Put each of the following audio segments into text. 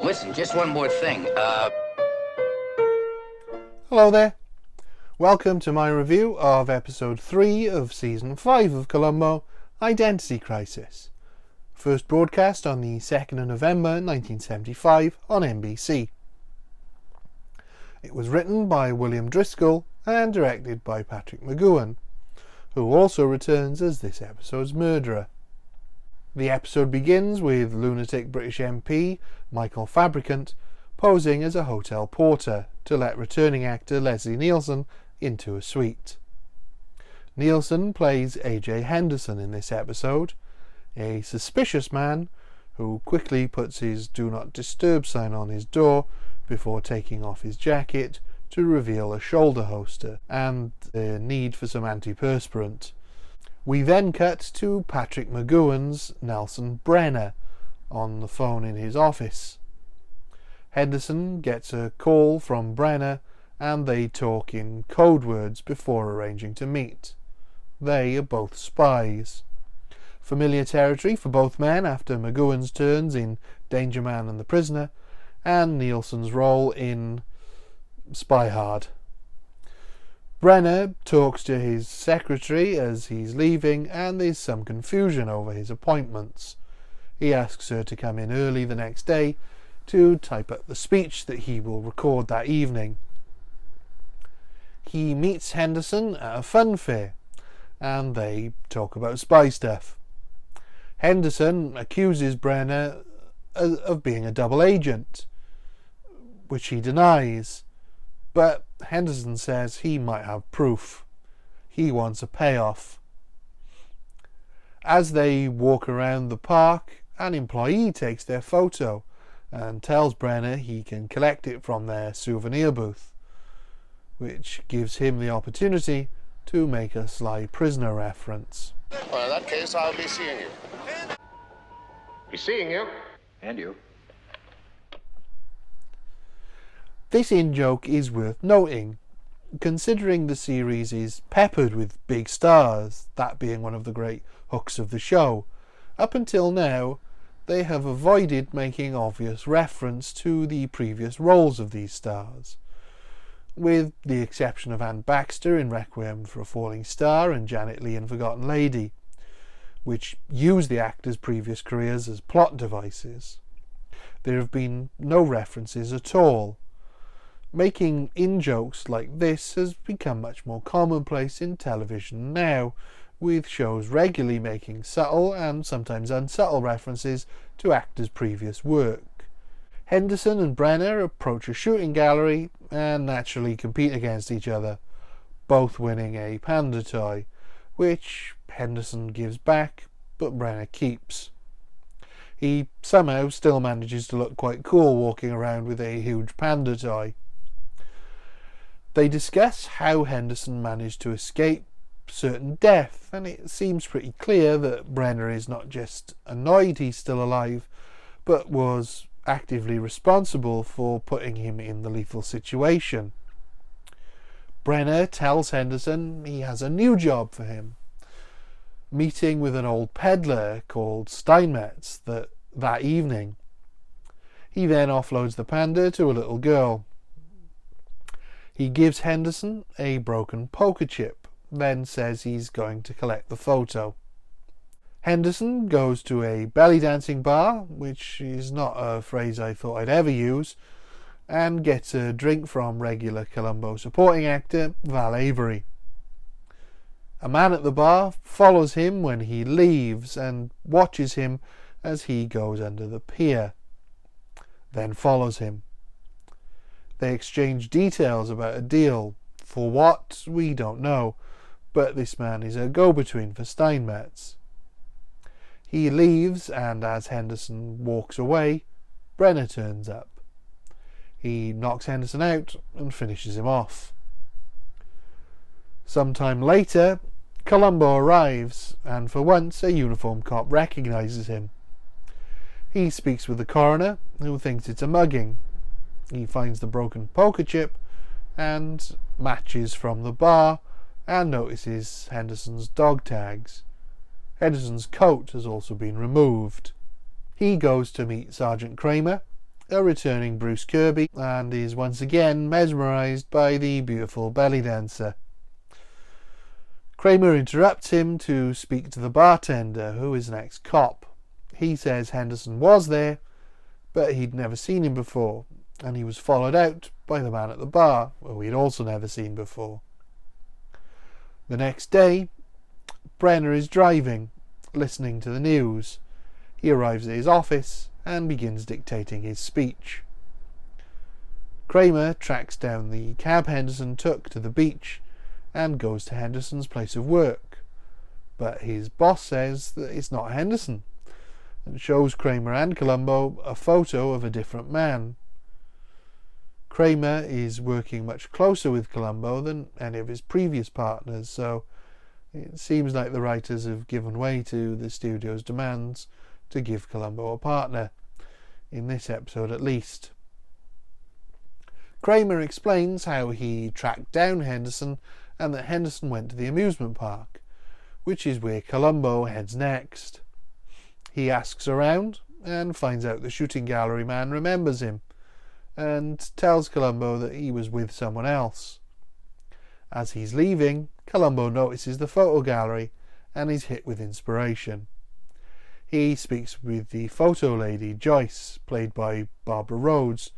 Listen, just one more thing. Hello there. Welcome to my review of episode 3 of season 5 of Columbo, Identity Crisis. First broadcast on the 2nd of November 1975 on NBC. It was written by William Driscoll and directed by Patrick McGoohan, who also returns as this episode's murderer. The episode begins with lunatic British MP Michael Fabricant posing as a hotel porter to let returning actor Leslie Nielsen into a suite. Nielsen plays A.J. Henderson in this episode, a suspicious man who quickly puts his Do Not Disturb sign on his door before taking off his jacket to reveal a shoulder holster and the need for some antiperspirant. We then cut to Patrick McGoohan's Nelson Brenner on the phone in his office. Henderson gets a call from Brenner and they talk in code words before arranging to meet. They are both spies. Familiar territory for both men after McGoohan's turns in Danger Man and the Prisoner, and Nielsen's role in Spy Hard. Brenner talks to his secretary as he's leaving, and there's some confusion over his appointments. He asks her to come in early the next day to type up the speech that he will record that evening. He meets Henderson at a fun fair, and they talk about spy stuff. Henderson accuses Brenner of being a double agent, which he denies, but Henderson says he might have proof. He wants a payoff. As they walk around the park, an employee takes their photo and tells Brenner he can collect it from their souvenir booth, which gives him the opportunity to make a sly prisoner reference. Well, in that case, I'll be seeing you. Be seeing you. And you. This in-joke is worth noting, considering the series is peppered with big stars, that being one of the great hooks of the show. Up until now, they have avoided making obvious reference to the previous roles of these stars, with the exception of Anne Baxter in Requiem for a Falling Star and Janet Leigh in Forgotten Lady, which use the actors' previous careers as plot devices. There have been no references at all. Making in-jokes like this has become much more commonplace in television now, with shows regularly making subtle and sometimes unsubtle references to actors' previous work. Henderson and Brenner approach a shooting gallery and naturally compete against each other, both winning a panda toy, which Henderson gives back, but Brenner keeps. He somehow still manages to look quite cool walking around with a huge panda toy. They discuss how Henderson managed to escape certain death, and it seems pretty clear that Brenner is not just annoyed he's still alive, but was actively responsible for putting him in the lethal situation. Brenner tells Henderson he has a new job for him, meeting with an old peddler called Steinmetz that evening. He then offloads the panda to a little girl. He gives Henderson a broken poker chip, then says he's going to collect the photo. Henderson goes to a belly dancing bar, which is not a phrase I thought I'd ever use, and gets a drink from regular Columbo supporting actor Val Avery. A man at the bar follows him when he leaves and watches him as he goes under the pier, then follows him. They exchange details about a deal. For what, we don't know, but this man is a go-between for Steinmetz. He leaves, and as Henderson walks away, Brenner turns up. He knocks Henderson out and finishes him off. Sometime later, Columbo arrives, and for once a uniformed cop recognises him. He speaks with the coroner, who thinks it's a mugging. He finds the broken poker chip and matches from the bar and notices Henderson's dog tags. Henderson's coat has also been removed. He goes to meet Sergeant Kramer a returning Bruce Kirby, and is once again mesmerised by the beautiful belly dancer. Kramer interrupts him to speak to the bartender, who is an ex-cop. He says Henderson was there, but he'd never seen him before, and he was followed out by the man at the bar, who he'd also never seen before. The next day, Brenner is driving, listening to the news. He arrives at his office and begins dictating his speech. Kramer tracks down the cab Henderson took to the beach and goes to Henderson's place of work, but his boss says that it's not Henderson, and shows Kramer and Columbo a photo of a different man. Kramer is working much closer with Columbo than any of his previous partners, so it seems like the writers have given way to the studio's demands to give Columbo a partner, in this episode at least. Kramer explains how he tracked down Henderson and that Henderson went to the amusement park, which is where Columbo heads next. He asks around and finds out the shooting gallery man remembers him and tells Columbo that he was with someone else. As he's leaving, Columbo notices the photo gallery and is hit with inspiration. He speaks with the photo lady, Joyce, played by Barbara Rhodes,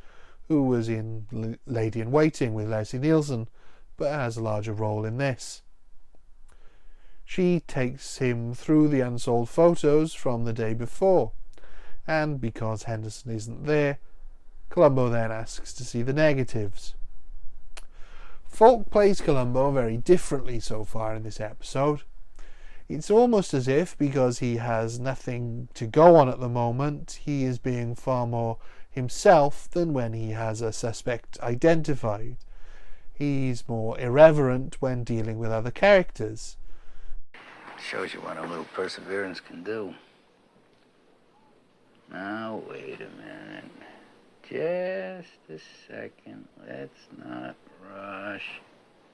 who was in Lady in Waiting with Leslie Nielsen, but has a larger role in this. She takes him through the unsold photos from the day before, and because Henderson isn't there, Columbo then asks to see the negatives. Falk plays Columbo very differently so far in this episode. It's almost as if, because he has nothing to go on at the moment, he is being far more himself than when he has a suspect identified. He's more irreverent when dealing with other characters. Shows you what a little perseverance can do. Now, wait a minute. Just a second. Let's not rush.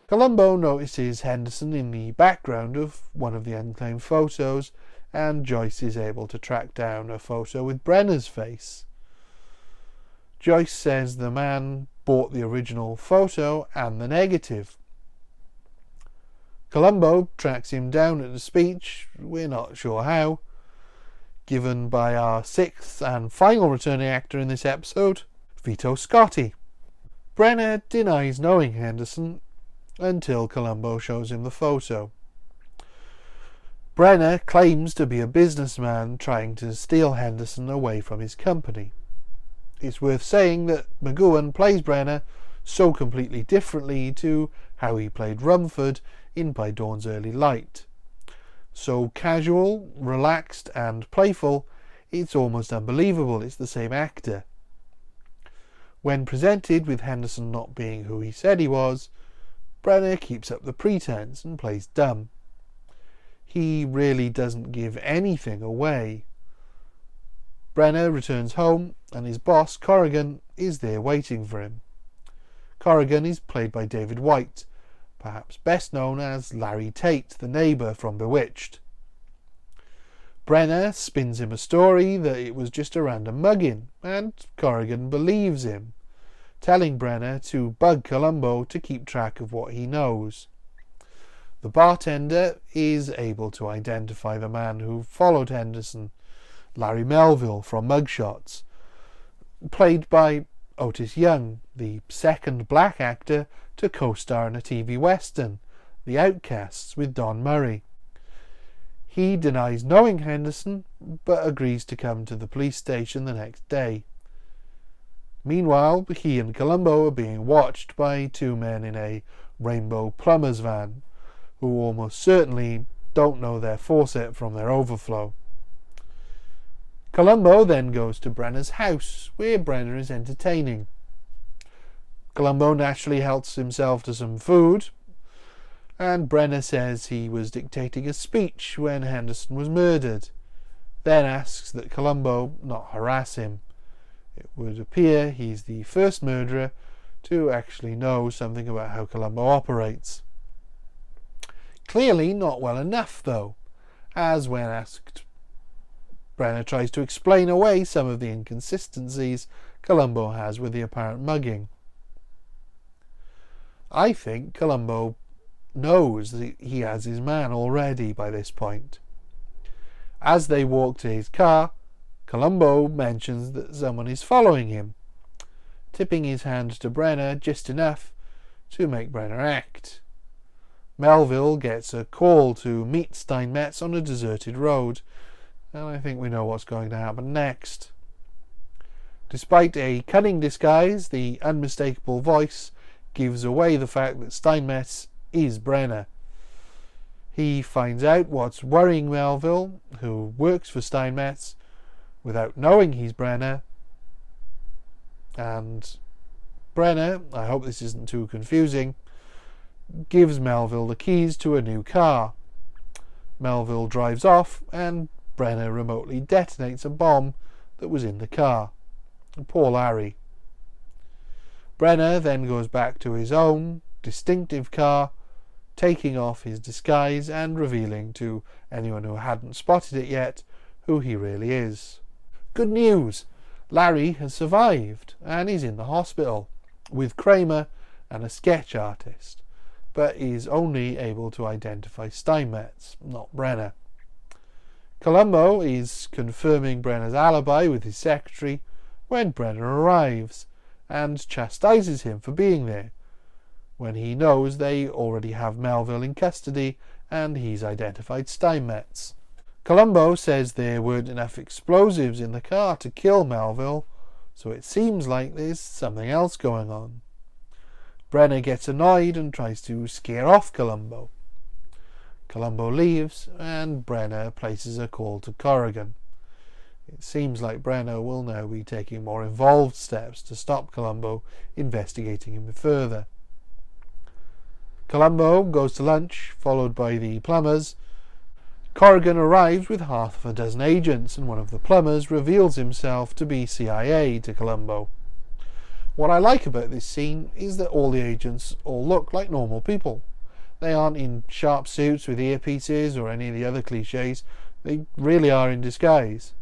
Columbo notices Henderson in the background of one of the unclaimed photos, and Joyce is able to track down a photo with Brenner's face. Joyce says the man bought the original photo and the negative. Columbo tracks him down at a speech, we're not sure how, given by our sixth and final returning actor in this episode, Vito Scotti. Brenner denies knowing Henderson until Columbo shows him the photo. Brenner claims to be a businessman trying to steal Henderson away from his company. It's worth saying that McGowan plays Brenner so completely differently to how he played Rumford in By Dawn's Early Light. So casual, relaxed and playful, it's almost unbelievable it's the same actor. When presented with Henderson not being who he said he was, Brenner keeps up the pretense and plays dumb. He really doesn't give anything away. Brenner returns home and his boss, Corrigan, is there waiting for him. Corrigan is played by David White, perhaps best known as Larry Tate, the neighbour from Bewitched. Brenner spins him a story that it was just a random mugging, and Corrigan believes him, telling Brenner to bug Columbo to keep track of what he knows. The bartender is able to identify the man who followed Henderson, Larry Melville from Mugshots, played by Otis Young, the second black actor to co-star in a TV western, The Outcasts, with Don Murray. He denies knowing Henderson, but agrees to come to the police station the next day. Meanwhile, he and Columbo are being watched by two men in a rainbow plumber's van, who almost certainly don't know their faucet from their overflow. Columbo then goes to Brenner's house, where Brenner is entertaining. Columbo naturally helps himself to some food, and Brenner says he was dictating a speech when Henderson was murdered, then asks that Columbo not harass him. It would appear he's the first murderer to actually know something about how Columbo operates. Clearly not well enough, though, as when asked, Brenner tries to explain away some of the inconsistencies Columbo has with the apparent mugging. I think Columbo knows that he has his man already by this point. As they walk to his car, Columbo mentions that someone is following him, tipping his hand to Brenner just enough to make Brenner act. Melville gets a call to meet Steinmetz on a deserted road, and I think we know what's going to happen next. Despite a cunning disguise, the unmistakable voice gives away the fact that Steinmetz is Brenner. He finds out what's worrying Melville, who works for Steinmetz, without knowing he's Brenner, and Brenner, I hope this isn't too confusing, gives Melville the keys to a new car. Melville drives off and Brenner remotely detonates a bomb that was in the car. Poor Larry. Brenner then goes back to his own distinctive car, taking off his disguise and revealing to anyone who hadn't spotted it yet who he really is. Good news! Larry has survived and is in the hospital with Kramer and a sketch artist, but is only able to identify Steinmetz, not Brenner. Columbo is confirming Brenner's alibi with his secretary when Brenner arrives and chastises him for being there, when he knows they already have Melville in custody and he's identified Steinmetz. Columbo says there weren't enough explosives in the car to kill Melville, so it seems like there's something else going on. Brenner gets annoyed and tries to scare off Columbo. Columbo leaves and Brenner places a call to Corrigan. It seems like Brenner will now be taking more involved steps to stop Columbo investigating him further. Columbo goes to lunch, followed by the plumbers. Corrigan arrives with half a dozen agents, and one of the plumbers reveals himself to be CIA to Columbo. What I like about this scene is that all the agents all look like normal people. They aren't in sharp suits with earpieces or any of the other cliches. They really are in disguise.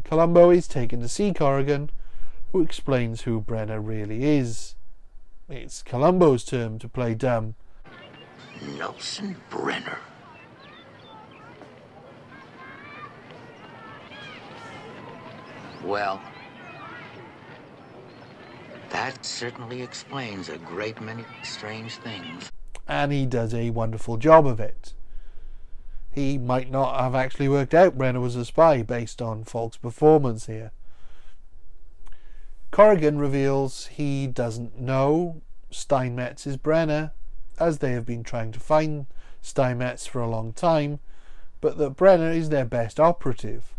Columbo is taken to see Corrigan, who explains who Brenner really is. It's Columbo's turn to play dumb. Nelson Brenner. Well, that certainly explains a great many strange things. And he does a wonderful job of it. He might not have actually worked out Brenner was a spy based on Falk's performance here. Corrigan reveals he doesn't know Steinmetz is Brenner, as they have been trying to find Steinmetz for a long time, but that Brenner is their best operative.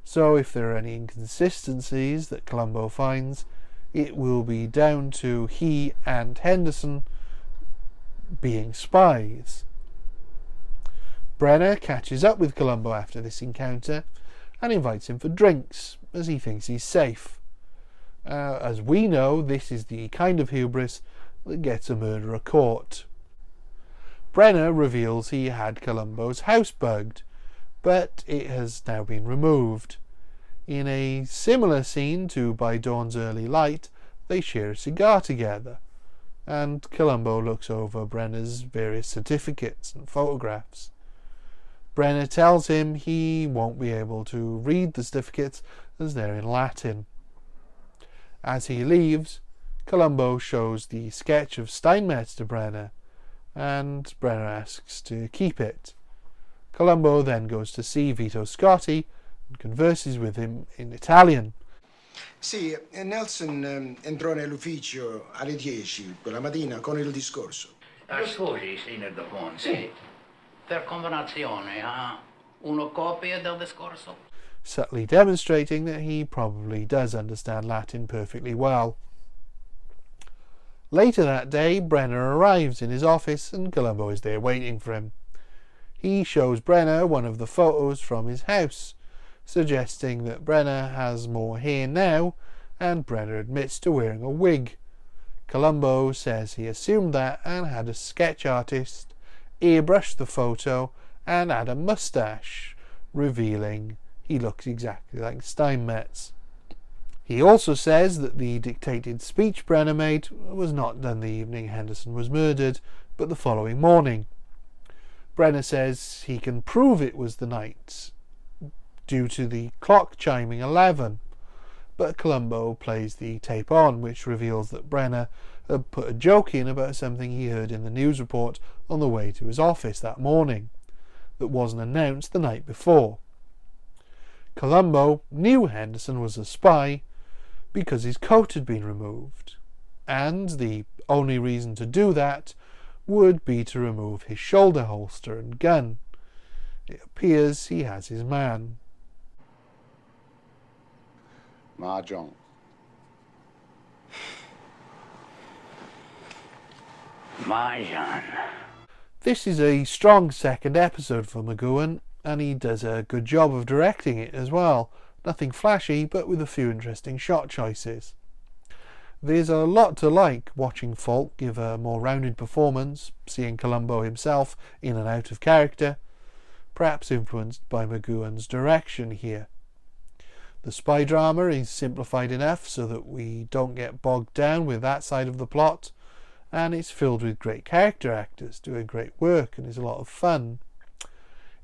So if there are any inconsistencies that Columbo finds, it will be down to he and Henderson being spies. Brenner catches up with Columbo after this encounter and invites him for drinks, as he thinks he's safe. As we know, this is the kind of hubris that gets a murderer caught. Brenner reveals he had Columbo's house bugged, but it has now been removed. In a similar scene to By Dawn's Early Light, they share a cigar together, and Columbo looks over Brenner's various certificates and photographs. Brenner tells him he won't be able to read the certificates as they're in Latin. As he leaves, Columbo shows the sketch of Steinmetz to Brenner, and Brenner asks to keep it. Columbo then goes to see Vito Scotti and converses with him in Italian. Sì, Nelson entrò nell'ufficio alle 10 quella mattina con il discorso. Scusi, signor Dopon. Sì. Per conversazione ha una copia del discorso? Subtly demonstrating that he probably does understand Latin perfectly well. Later that day, Brenner arrives in his office and Columbo is there waiting for him. He shows Brenner one of the photos from his house, suggesting that Brenner has more hair now, and Brenner admits to wearing a wig. Columbo says he assumed that and had a sketch artist airbrush the photo and add a moustache, revealing he looks exactly like Steinmetz. He also says that the dictated speech Brenner made was not done the evening Henderson was murdered, but the following morning. Brenner says he can prove it was the night due to the clock chiming 11, but Columbo plays the tape on, which reveals that Brenner had put a joke in about something he heard in the news report on the way to his office that morning that wasn't announced the night before. Columbo knew Henderson was a spy because his coat had been removed, and the only reason to do that would be to remove his shoulder holster and gun. It appears he has his man. Mahjong. Mahjong. This is a strong second episode for McGowan, and he does a good job of directing it as well. Nothing flashy, but with a few interesting shot choices. There's a lot to like watching Falk give a more rounded performance, seeing Columbo himself in and out of character, perhaps influenced by McGowan's direction here. The spy drama is simplified enough so that we don't get bogged down with that side of the plot, and it's filled with great character actors doing great work and is a lot of fun.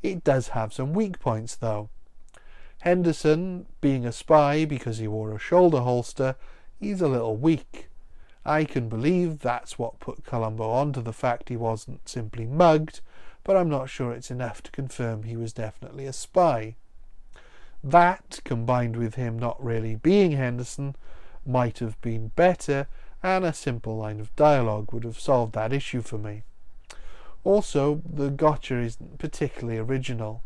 It does have some weak points though. Henderson, being a spy because he wore a shoulder holster, he's a little weak. I can believe that's what put Columbo onto the fact he wasn't simply mugged, but I'm not sure it's enough to confirm he was definitely a spy. That, combined with him not really being Henderson, might have been better, and a simple line of dialogue would have solved that issue for me. Also, the gotcha isn't particularly original.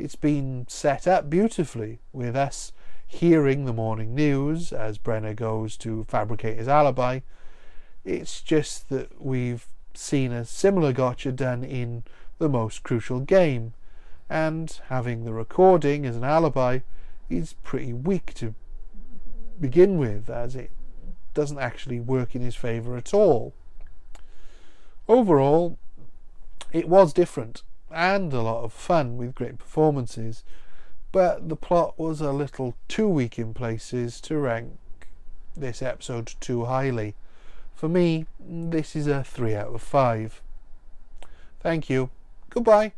It's been set up beautifully, with us hearing the morning news as Brenner goes to fabricate his alibi. It's just that we've seen a similar gotcha done in The Most Crucial Game, and having the recording as an alibi is pretty weak to begin with, as it doesn't actually work in his favour at all. Overall, it was different and a lot of fun with great performances, but the plot was a little too weak in places to rank this episode too highly. For me, this is a 3 out of 5. Thank you. Goodbye.